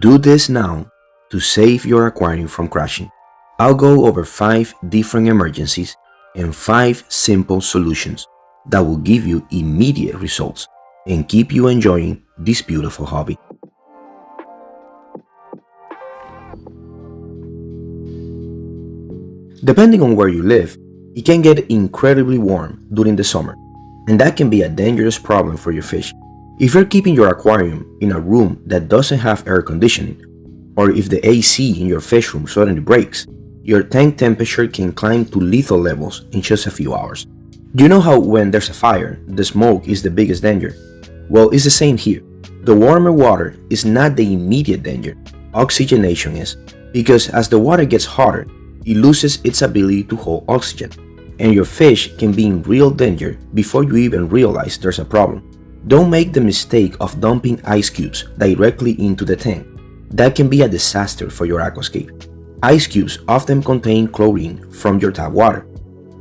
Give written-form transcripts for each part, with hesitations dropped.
Do this now to save your aquarium from crashing. I'll go over 5 different emergencies and 5 simple solutions that will give you immediate results and keep you enjoying this beautiful hobby. Depending on where you live, it can get incredibly warm during the summer, and that can be a dangerous problem for your fish. If you're keeping your aquarium in a room that doesn't have air conditioning, or if the AC in your fish room suddenly breaks, your tank temperature can climb to lethal levels in just a few hours. Do you know how when there's a fire, the smoke is the biggest danger? Well, it's the same here. The warmer water is not the immediate danger, oxygenation is, because as the water gets hotter, it loses its ability to hold oxygen, and your fish can be in real danger before you even realize there's a problem. Don't make the mistake of dumping ice cubes directly into the tank. That can be a disaster for your aquascape. Ice cubes often contain chlorine from your tap water,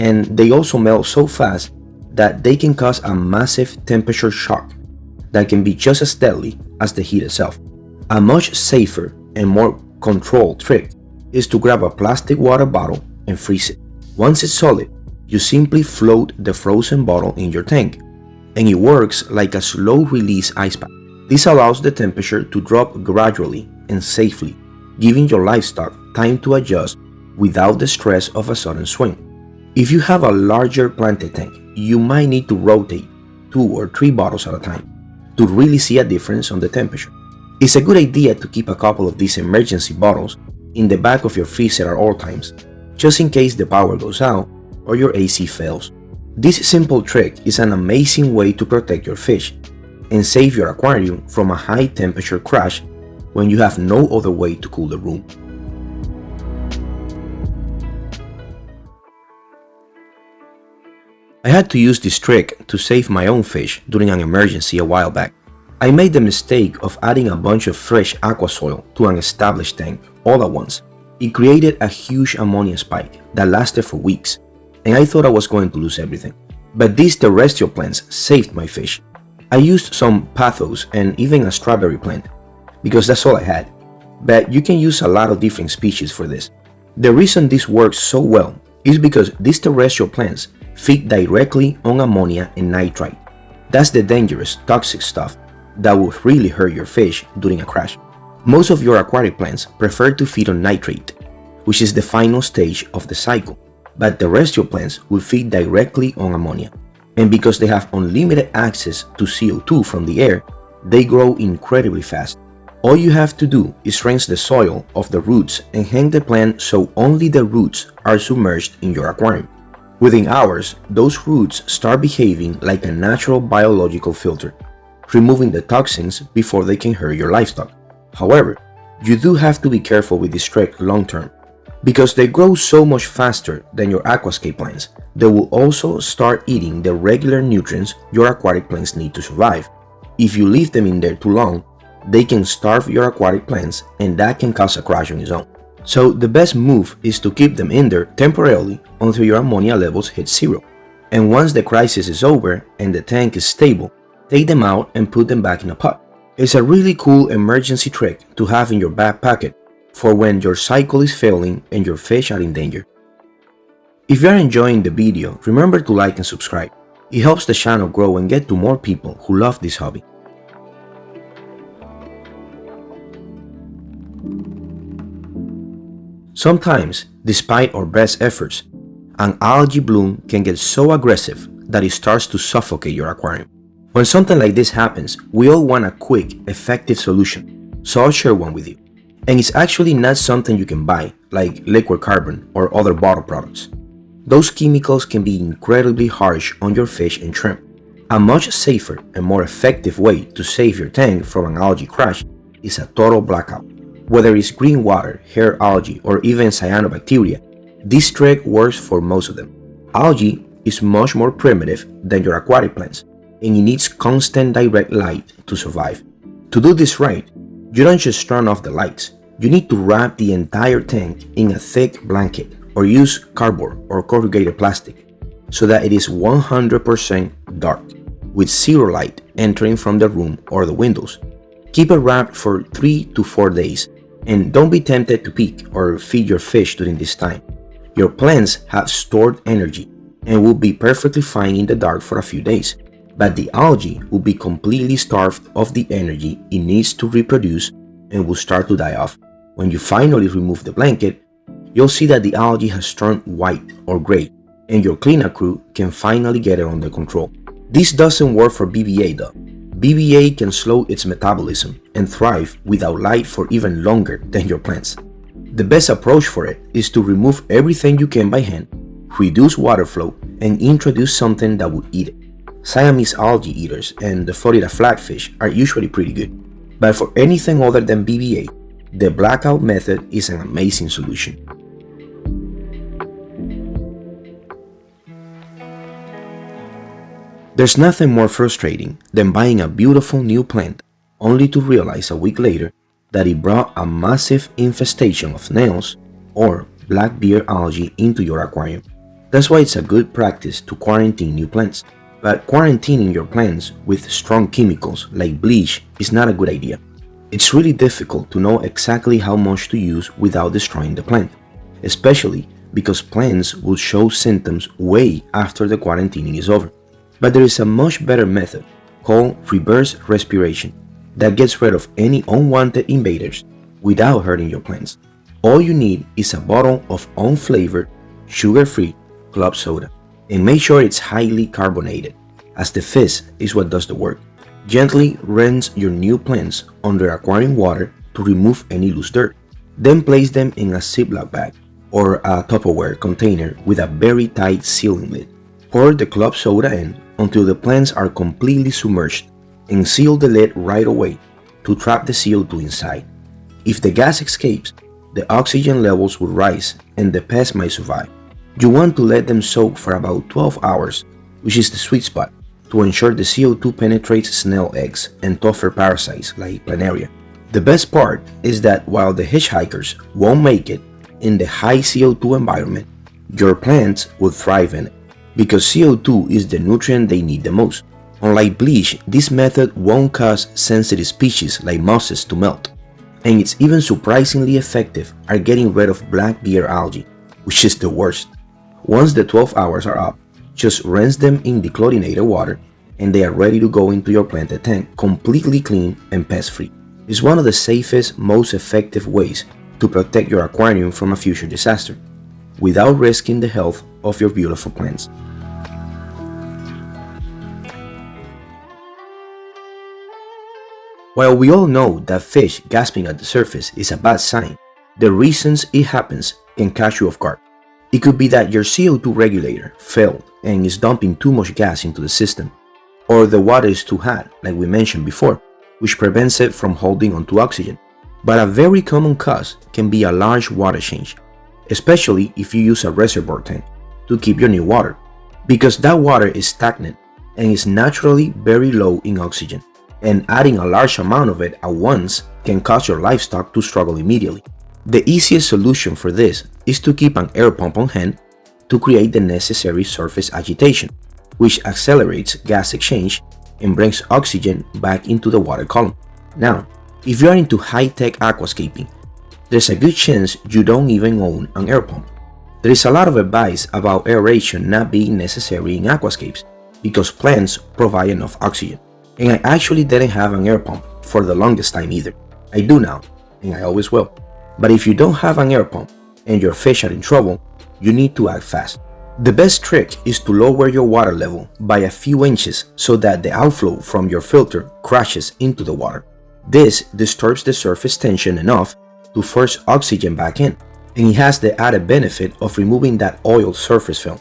and they also melt so fast that they can cause a massive temperature shock that can be just as deadly as the heat itself. A much safer and more controlled trick is to grab a plastic water bottle and freeze it. Once it's solid, you simply float the frozen bottle in your tank, and it works like a slow-release ice pack. This allows the temperature to drop gradually and safely, giving your livestock time to adjust without the stress of a sudden swing. If you have a larger planted tank, you might need to rotate 2 or 3 bottles at a time to really see a difference on the temperature. It's a good idea to keep a couple of these emergency bottles in the back of your freezer at all times, just in case the power goes out or your AC fails. This simple trick is an amazing way to protect your fish and save your aquarium from a high temperature crash when you have no other way to cool the room. I had to use this trick to save my own fish during an emergency a while back. I made the mistake of adding a bunch of fresh aqua soil to an established tank all at once. It created a huge ammonia spike that lasted for weeks, and I thought I was going to lose everything. But these terrestrial plants saved my fish. I used some pothos and even a strawberry plant, because that's all I had. But you can use a lot of different species for this. The reason this works so well is because these terrestrial plants feed directly on ammonia and nitrite. That's the dangerous, toxic stuff that will really hurt your fish during a crash. Most of your aquatic plants prefer to feed on nitrate, which is the final stage of the cycle, but terrestrial plants will feed directly on ammonia. And because they have unlimited access to CO2 from the air, they grow incredibly fast. All you have to do is rinse the soil of the roots and hang the plant so only the roots are submerged in your aquarium. Within hours, those roots start behaving like a natural biological filter, removing the toxins before they can hurt your livestock. However, you do have to be careful with this trick long term. Because they grow so much faster than your aquascape plants, they will also start eating the regular nutrients your aquatic plants need to survive. If you leave them in there too long, they can starve your aquatic plants, and that can cause a crash on its own. So the best move is to keep them in there temporarily until your ammonia levels hit 0. And once the crisis is over and the tank is stable, take them out and put them back in a pot. It's a really cool emergency trick to have in your back pocket for when your cycle is failing and your fish are in danger. If you are enjoying the video, remember to like and subscribe. It helps the channel grow and get to more people who love this hobby. Sometimes, despite our best efforts, an algae bloom can get so aggressive that it starts to suffocate your aquarium. When something like this happens, we all want a quick, effective solution, so I'll share one with you. And it's actually not something you can buy, like liquid carbon or other bottle products. Those chemicals can be incredibly harsh on your fish and shrimp. A much safer and more effective way to save your tank from an algae crash is a total blackout. Whether it's green water, hair algae, or even cyanobacteria, this trick works for most of them. Algae is much more primitive than your aquatic plants, and it needs constant direct light to survive. To do this right, you don't just turn off the lights. You need to wrap the entire tank in a thick blanket or use cardboard or corrugated plastic so that it is 100% dark, with 0 light entering from the room or the windows. Keep it wrapped for 3 to 4 days, and don't be tempted to peek or feed your fish during this time. Your plants have stored energy and will be perfectly fine in the dark for a few days, but the algae will be completely starved of the energy it needs to reproduce and will start to die off. When you finally remove the blanket, you'll see that the algae has turned white or gray, and your cleanup crew can finally get it under control. This doesn't work for BBA though. BBA can slow its metabolism and thrive without light for even longer than your plants. The best approach for it is to remove everything you can by hand, reduce water flow, and introduce something that would eat it. Siamese algae eaters and the Florida flatfish are usually pretty good, but for anything other than BBA, the blackout method is an amazing solution. There's nothing more frustrating than buying a beautiful new plant only to realize a week later that it brought a massive infestation of snails or black beard algae into your aquarium. That's why it's a good practice to quarantine new plants. But quarantining your plants with strong chemicals like bleach is not a good idea. It's really difficult to know exactly how much to use without destroying the plant, especially because plants will show symptoms way after the quarantining is over. But there is a much better method called reverse respiration that gets rid of any unwanted invaders without hurting your plants. All you need is a bottle of unflavored, sugar-free club soda, and make sure it's highly carbonated, as the fizz is what does the work. Gently rinse your new plants under aquarium water to remove any loose dirt. Then place them in a Ziploc bag or a Tupperware container with a very tight sealing lid. Pour the club soda in until the plants are completely submerged and seal the lid right away to trap the CO2 inside. If the gas escapes, the oxygen levels will rise and the pests might survive. You want to let them soak for about 12 hours, which is the sweet spot, to ensure the CO2 penetrates snail eggs and tougher parasites like planaria. The best part is that while the hitchhikers won't make it in the high CO2 environment, your plants will thrive in it, because CO2 is the nutrient they need the most. Unlike bleach, this method won't cause sensitive species like mosses to melt, and it's even surprisingly effective at getting rid of black beard algae, which is the worst. Once the 12 hours are up, just rinse them in dechlorinated water and they are ready to go into your planted tank completely clean and pest-free. It's one of the safest, most effective ways to protect your aquarium from a future disaster, without risking the health of your beautiful plants. While we all know that fish gasping at the surface is a bad sign, the reasons it happens can catch you off guard. It could be that your CO2 regulator failed and is dumping too much gas into the system, or the water is too hot, like we mentioned before, which prevents it from holding onto oxygen. But a very common cause can be a large water change, especially if you use a reservoir tank to keep your new water, because that water is stagnant and is naturally very low in oxygen, and adding a large amount of it at once can cause your livestock to struggle immediately. The easiest solution for this is to keep an air pump on hand to create the necessary surface agitation, which accelerates gas exchange and brings oxygen back into the water column. Now, if you are into high-tech aquascaping, there's a good chance you don't even own an air pump. There is a lot of advice about aeration not being necessary in aquascapes because plants provide enough oxygen. And I actually didn't have an air pump for the longest time either. I do now, and I always will. But if you don't have an air pump and your fish are in trouble, you need to act fast. The best trick is to lower your water level by a few inches so that the outflow from your filter crashes into the water. This disturbs the surface tension enough to force oxygen back in, and it has the added benefit of removing that oil surface film.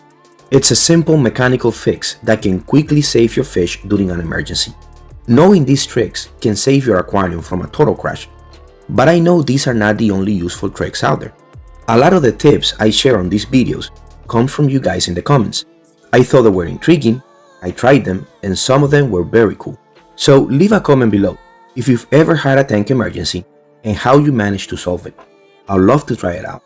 It's a simple mechanical fix that can quickly save your fish during an emergency. Knowing these tricks can save your aquarium from a total crash. But I know these are not the only useful tricks out there. A lot of the tips I share on these videos come from you guys in the comments. I thought they were intriguing, I tried them, and some of them were very cool. So leave a comment below if you've ever had a tank emergency and how you managed to solve it. I'd love to try it out.